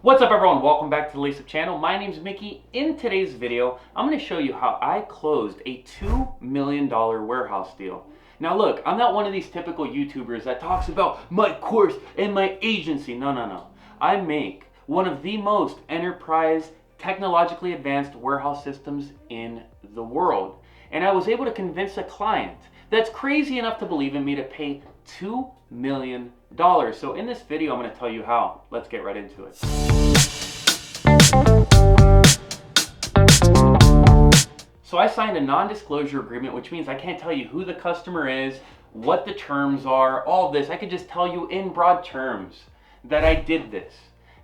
What's up everyone, welcome back to the Lace Up channel. My name's Mickey. In today's video, I'm going to show you how I closed a $2 million warehouse deal. Now look, I'm not one of these typical YouTubers that talks about my course and my agency. No. I make one of the most enterprise, technologically advanced warehouse systems in the world. And I was able to convince a client that's crazy enough to believe in me to pay $2 million. So in this video, I'm going to tell you how. Let's get right into it. So I signed a non-disclosure agreement, which means I can't tell you who the customer is, what the terms are, all this. I could just tell you in broad terms that I did this.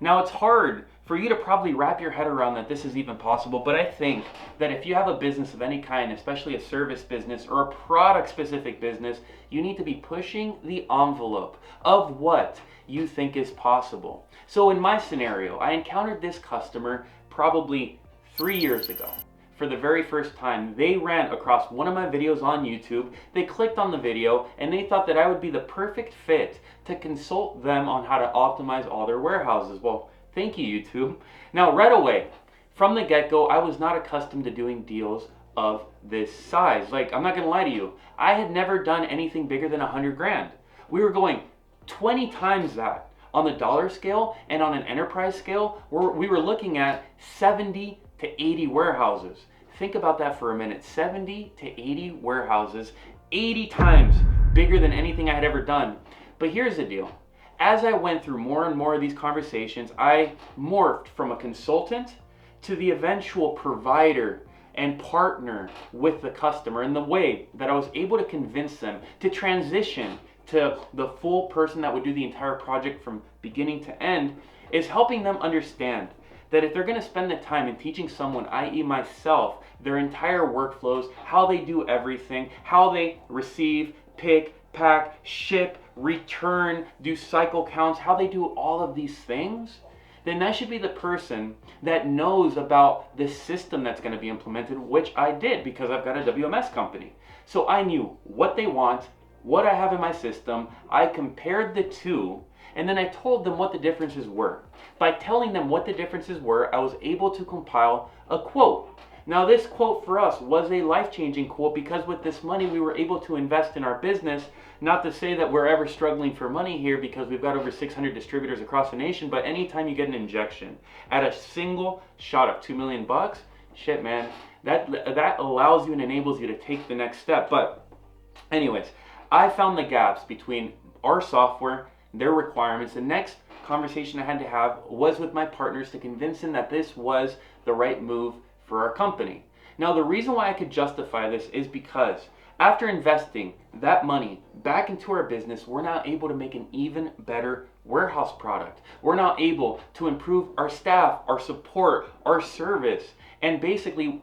Now it's hard for you to probably wrap your head around that this is even possible, but I think that if you have a business of any kind, especially a service business or a product specific business, you need to be pushing the envelope of what you think is possible. So in my scenario, I encountered this customer probably 3 years ago. For the very first time, they ran across one of my videos on YouTube, they clicked on the video, and they thought that I would be the perfect fit to consult them on how to optimize all their warehouses. Well, thank you, YouTube. Now, right away, from the get-go, I was not accustomed to doing deals of this size. Like, I'm not gonna lie to you, I had never done anything bigger than 100 grand. We were going 20 times that on the dollar scale, and on an enterprise scale, we were looking at 70 to 80 warehouses. Think about that for a minute. 70 to 80 warehouses, 80 times bigger than anything I had ever done. But here's the deal. As I went through more and more of these conversations, I morphed from a consultant to the eventual provider and partner with the customer in the way that I was able to convince them to transition to the full person that would do the entire project from beginning to end, is helping them understand that if they're going to spend the time in teaching someone, i.e. myself, their entire workflows, how they do everything, how they receive, pick, pack, ship, return, do cycle counts, how they do all of these things, then that should be the person that knows about the system that's going to be implemented, which I did because I've got a WMS company. So I knew what they want, what I have in my system, I compared the two, and then I told them what the differences were. By telling them what the differences were, I was able to compile a quote. Now this quote for us was a life-changing quote because with this money we were able to invest in our business. Not to say that we're ever struggling for money here because we've got over 600 distributors across the nation, but anytime you get an injection at a single shot of $2 million, shit man, that allows you and enables you to take the next step. But anyways, I found the gaps between our software, their requirements. The next conversation I had to have was with my partners to convince them that this was the right move for our company. Now, the reason why I could justify this is because after investing that money back into our business, we're now able to make an even better warehouse product. We're now able to improve our staff, our support, our service, and basically,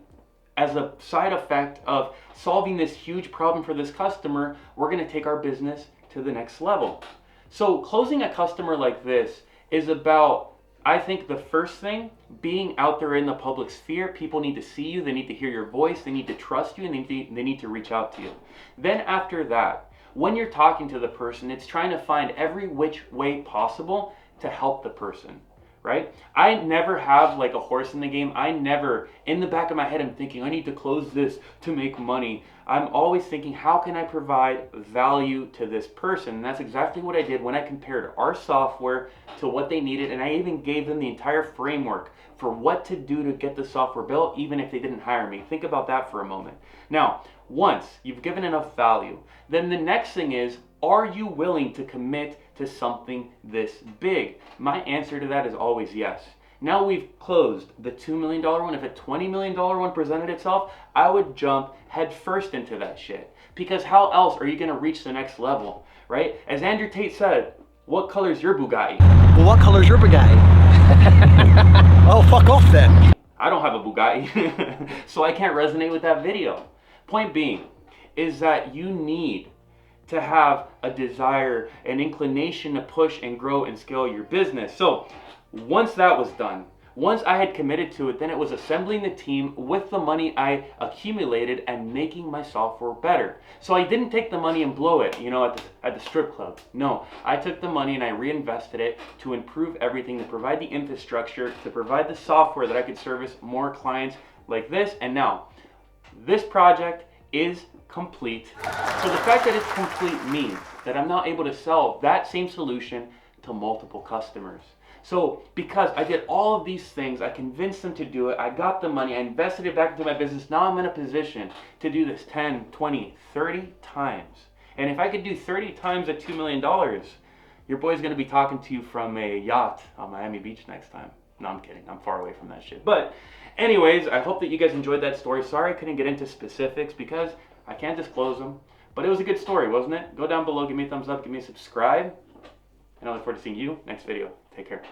as a side effect of solving this huge problem for this customer, we're going to take our business to the next level. So closing a customer like this is about, I think the first thing, being out there in the public sphere. People need to see you, they need to hear your voice, they need to trust you, and they need to reach out to you. Then after that, when you're talking to the person, it's trying to find every which way possible to help the person. Right? I never have like a horse in the game. I never, in the back of my head, I'm thinking, I need to close this to make money. I'm always thinking, how can I provide value to this person? And that's exactly what I did when I compared our software to what they needed. And I even gave them the entire framework for what to do to get the software built, even if they didn't hire me. Think about that for a moment. Now, once you've given enough value, then the next thing is, are you willing to commit to something this big? My answer to that is always yes. Now we've closed the $2 million one. If a $20 million one presented itself, I would jump head first into that shit. Because how else are you going to reach the next level, right? As Andrew Tate said, what color is your Bugatti? Well, what color is your Bugatti? Oh, fuck off then. I don't have a Bugatti, so I can't resonate with that video. Point being is that you need to have a desire, an inclination to push and grow and scale your business. So once that was done, Once I had committed to it, then it was assembling the team with the money I accumulated and making my software better. So I didn't take the money and blow it, at the strip club. No, I took the money and I reinvested it to improve everything, to provide the infrastructure, to provide the software that I could service more clients like this. And now, this project is complete. So the fact that it's complete means that I'm now able to sell that same solution to multiple customers. So because I did all of these things, I convinced them to do it, I got the money, I invested it back into my business, now I'm in a position to do this 10, 20, 30 times. And if I could do 30 times at $2 million, your boy's gonna be talking to you from a yacht on Miami Beach next time. No, I'm kidding, I'm far away from that shit. But anyways, I hope that you guys enjoyed that story. Sorry I couldn't get into specifics because I can't disclose them. But it was a good story, wasn't it? Go down below, give me a thumbs up, give me a subscribe. And I look forward to seeing you next video. Take care.